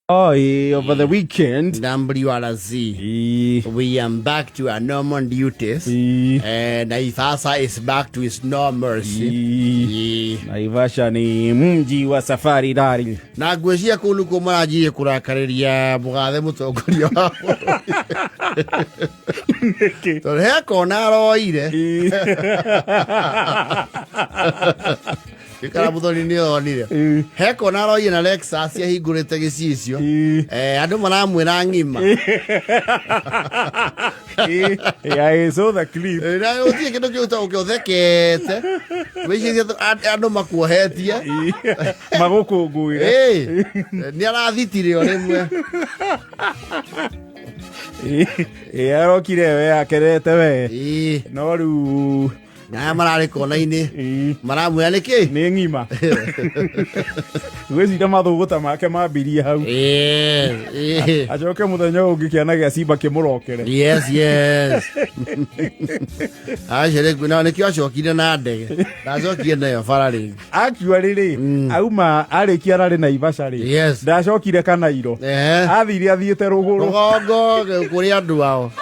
Over the weekend. WRZ. We am back to our normal duties. And Naivasha is back to its no mercy. Naivasha ni mji wa safari dari. Na gweshia kunu kumaraji kurakariria mugathe mutongoria wa heko naroire. Kikara muthoni ni onire heko naroire na Lexus ya hingurite gicicio andu maramwira ngima I saw the clip. na utie kindu kiuta ukiothekete wicirie andu makuohetie magukunguire ni arathitire rimwe arokire we akerete we no riu na marare kona-ini maramwira niki ni ngima gwicira mathuguta make mambirie hau acoke muthenya ungi kiana gia simba kimurokere yes acere kwina niki acokire na ndege ndacokire nayo bara ringi akiwa riri auma arikia rari Naivasha ri ndacokire Kanairo athire athiite ruguru rugongo kuri andu ao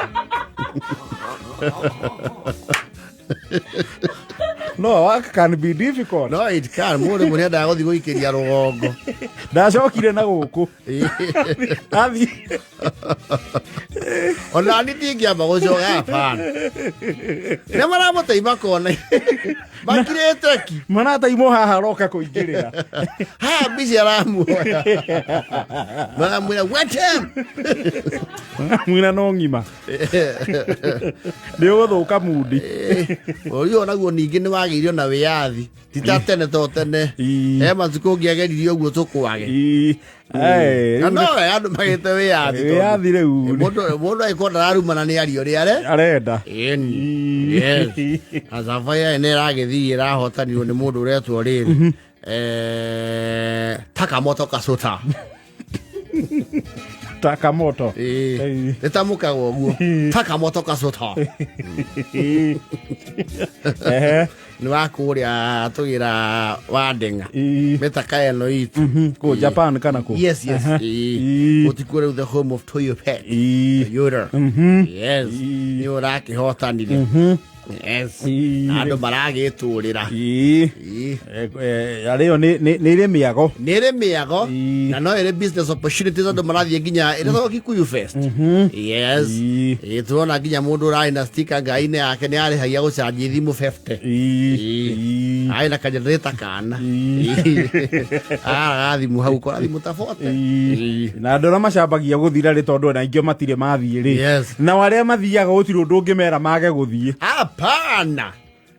No, that can be difficult. No, it can. Mundu mwenye ndagothi guikiria rugongo. Ndacokire na guku. Athi. Ona ni tingiamba gucoka hapana. Ne maramuteima kona. Bakirete ki. Marataimo haha roka kuingirira. Ha bici aramuoya. Maramwira wet him. Mwina no ngima. Ndio guthuka mudi. Oyo naguo ningi ni wagirio na wiathi titatene to tene mazuko ngiageririo guo tukwage no andu magite wiathi riu mundu aikonda arumana ni ario ri arenda azavaya ene ragithii rahotanirwo ni mundu uretwo riri Takamoto Kasuta Takamoto etamukaga uguo Takamoto Kasuta ni wakuria tugira wadenga metaka eno itu ko Japan kana ko yes utikure the home of Toyo Pet Yoda yes ni uraki hotanire yes ando marage turira areo ni ire miago na no ire business opportunities ando marathie nginya ire to Kikuyu Fest yes tuona nginya mundu rai na sticker ngaine yake ni ari hagia gucanji thimu 50 ai na kajereta kana thimu hau kora thimu ta 40 na ndora macambagia guthira ri tondu na ingio matire mathie ri na wale mathiaga gutiri undu ngimera mage guthie Hapana.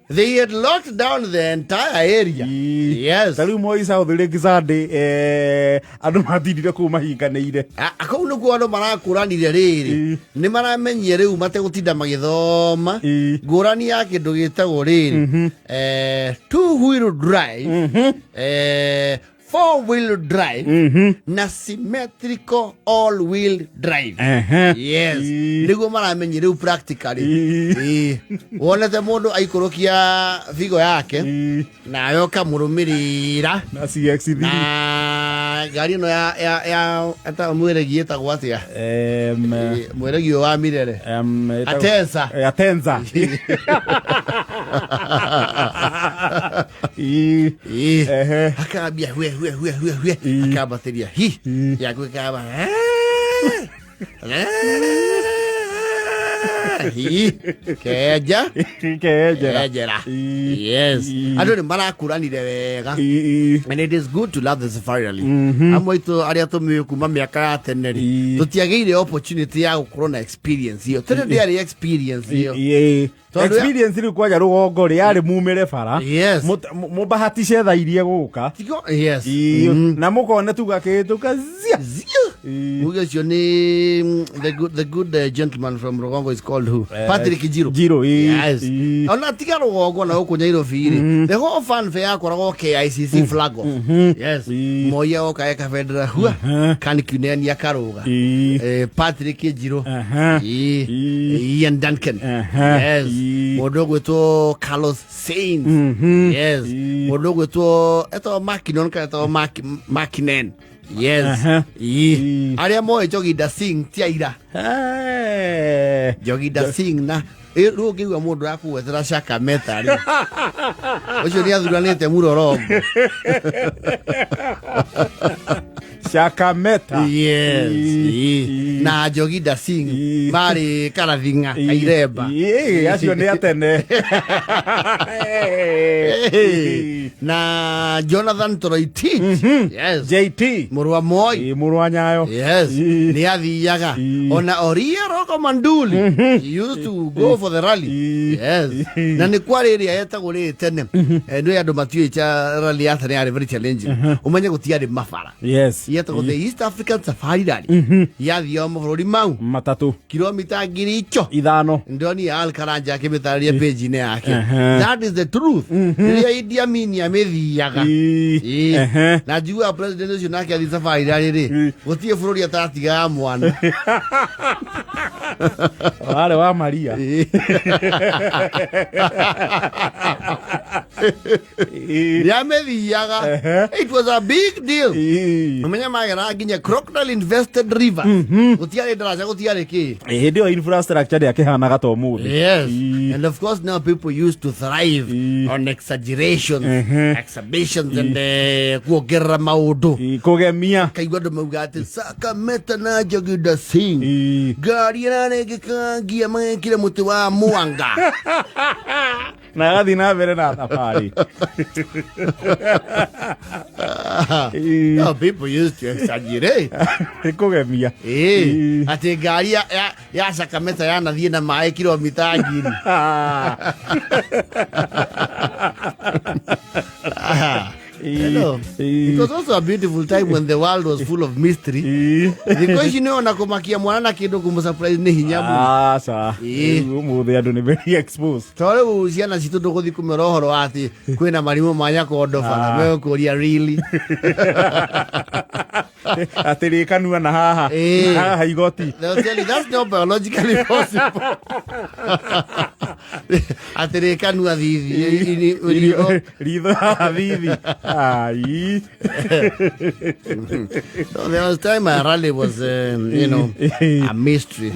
They had locked down the entire area. Yes. Tari moi South Lake Sunday andu mathindire ku mahinganeire. Akau nuko andu marakuranire riri. Ni maramenyire riu mategutinda magithoma. Ngurani ya kindu gitagwo riri. Two wheel drive. 4-wheel drive na symmetrical all-wheel drive. Yes. Niguo maramenye riu practically. Wonete mundu aikurukia vigo yake na yoka murumirira na CX3 na gari no ya ata mwiregi etagwo atia mwiregi wa mirere Atenza akabia hwe akabateria ya kwekaba keja yes ando ni marakuranire wega and it is good to love the safari rally amwito aria tumikuma miaka ya teneri tutiageire opportunity ya gukorwo na experience hiyo tene ndiari experience hiyo experience ri kwaja rugongo ri ari mumire bara mubahatishe thairie guka yes na mukone tuga kituka ugesio ni the good gentleman from Rugongo is called who Patrick Jiro yes ona tiga rugongo na uko Nairobi ri the whole fan fair akoragwo KICC flag yes moya okaeka federal hua kan kuneni akaruga Patrick Jiro Ian Duncan yes mundu gwitwo Carlos Sainz yes mundu gwitwo eto Makinon ka eto Makinen Yes. Aria moe Joginda Singh tiaira. Joginda Singh na ru kiuga mundu akuwethera Shaka Meta ri. Ucio ni athuranite Murorongo. Shaka Meta. Yes. Na Joginda Singh mari Karathinga Kaireba. Acio ni atene. Na Jonathan Toroitich. Yes. JT. Murwa Moi. Murwa Nyayo. Yes. Ni athiaga. Ona Oria Roko Manduli. He used to go for the rally. Yes. Na ni kwari ria yetagwo ri tene. Ndio andu matiwe cha rally ya tene ari very challenging. Umenye gutiari mafara. Yes. Yetagwo the East African Safari Rally. Yathio mabũrũri mau. Matatu. Kilomita 5,000. Ndio ni Alkaranja akimitaria page ne yake. That is the truth. Ria Idi Amin amethiaga. Na jua president ucio nake athi Safari Rally ri. Gutie bũrũri atatiga mwana. Wale wa Maria. Yamethiaga. It was a big deal. Umenya magera nginya Crocodile Invested River. Gutiare daraja gutiare ki. Ndio infrastructure yake hana to muthi. Yes. And of course now people used to thrive on exaggerations, exhibitions and kuongerera maundu. Kugemia. Kaigwa ndo mauga ati Shaka Meta na Joginda Singh. Gari nane gikangia kile muti wa mwanga. Na gathi na mbere na thabari. People used to exaggerate. Kugemia. Ati gari ya Shaka Meta yanathie na mai kilomita 1,000. Hello. It was also a beautiful time when the world was full of mystery. Because you know nakumakia mwana na kindu kumsurprise ni hinya mu. Sa. Umuthi andu ni very exposed. Tore uciana citu nduguthi kumera uhoro ati kwina marimu manya kondofa me kuria really. Atiri kanua na haha. Haha igoti. That's not biologically possible. Atiri kanua thithi. Ritho thithi. Aye. So there was time my rally was, you know, a mystery.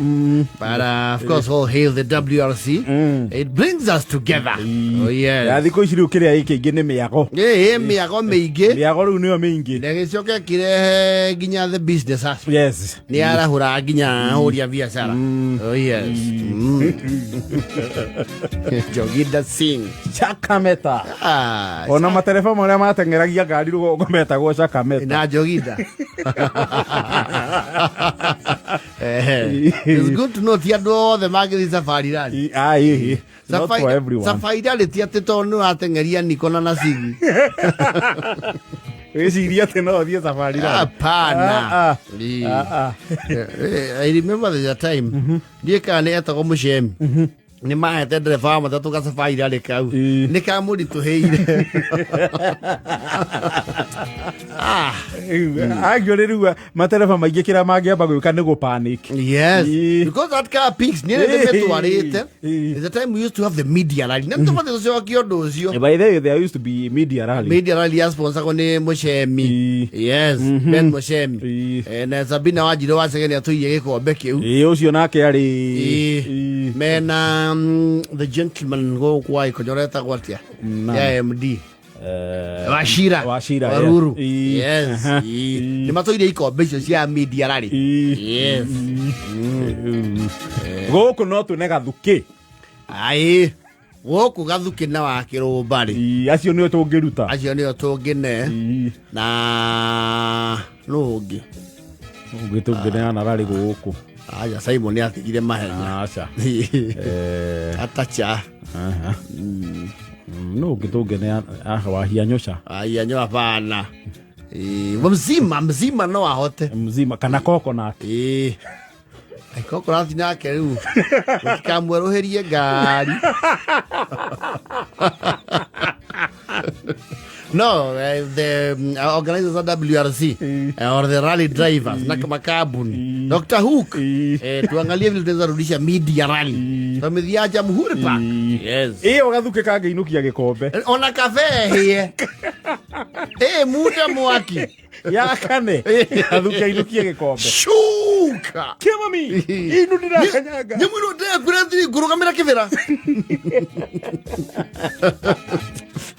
But of course, all hail the WRC. It brings us together. Oh yes. Ya thiko iciru kiria iki ngi ni miago. Miago miingi. Miago riu niyo miingi. Negicoke kirehe nginya the business aspect. Yes. Ni arahura nginya huria biashara. Oh yes. Joginda Singh. Shaka Meta. Ona matereba maria matengeragia ngari rugongo metagwo Shaka Meta. Na Joginda. It's good to know that all the market Safari Rally. Aye. Not for everyone. Safari Rally tiate tonu atengeria Nikona na Sigi. Weciria te no thie Safari Rally. Hapana. I remember the time. Ndiye kana etagwo Muchemi. Ni mahete ndereba matatu ga Safari Rally kau. Ni kamurituheire. Agyorerua matereba maingi kira mangiamba gwika ni go panic. Yes. Because that car peaks near the metwarite. At the time we used to have the media rally. Nando mate so kiondo ucio. By the way there used to be media rally. Media rally sponsor ko ni Muchemi. Yes. Ben Muchemi. And Sabina Wajiro wa second atuye gikombe kiu. Ucio nake ari. Mena the gentleman go kwa ikonyoreta gwatia. Ya MD. Wachira Waruru. Yes. Ni matoire ikombe icio cia media rally. Yes. Goko no tune gathuki. Ai. Woku gathuki na wa kirumbari. Acio nio tungiruta. Acio nio tungine. Na nugi. Nugi tungine na rally goko. Aja Simon ni atigire mahenya. Acha. Atacha. No gitogene wahia nyosha. Ahia nyo hapana. Mzima no ahote. Mzima kana coconut. Ai coconut nake riu. Ukamweroherie ngari. No, the organizers of WRC or the rally drivers na makabuni Dr. Hook tuangalie vile tunaweza rudisha media rally familia Jamhuri Park. Yes. Ugathuke kange inukia gikombe ona kafe hie muda mwaki ya kane athuke inukia gikombe shuka mami inu ndirakanyaga nyamuno de kurati kurugamira kivera.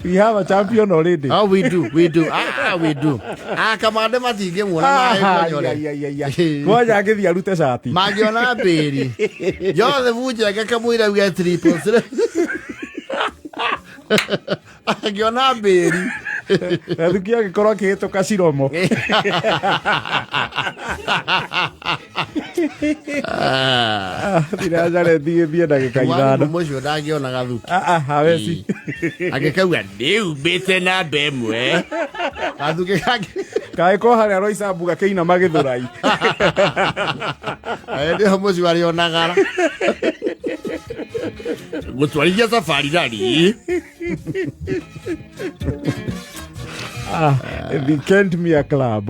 We have a champion already. Oh, we do. We do. Kamande matige muona nae konyore. Ngoja agithi arute shati. Magiona beri. Yothe vuja gakamwira uga triple. Agiona beri. Athukia gikorwo kihituka ciromo. Ndiraja thie ndagika ithano. Mucio ndagiona gathuki. Haweci. Agikauga ndiu bite na bemwe. Gathuki kage. Kaiko haria roisa mbuga keina magithurai. Ndio mucio arionagara. Gutwarithia safari rari. The Kent Mia Club.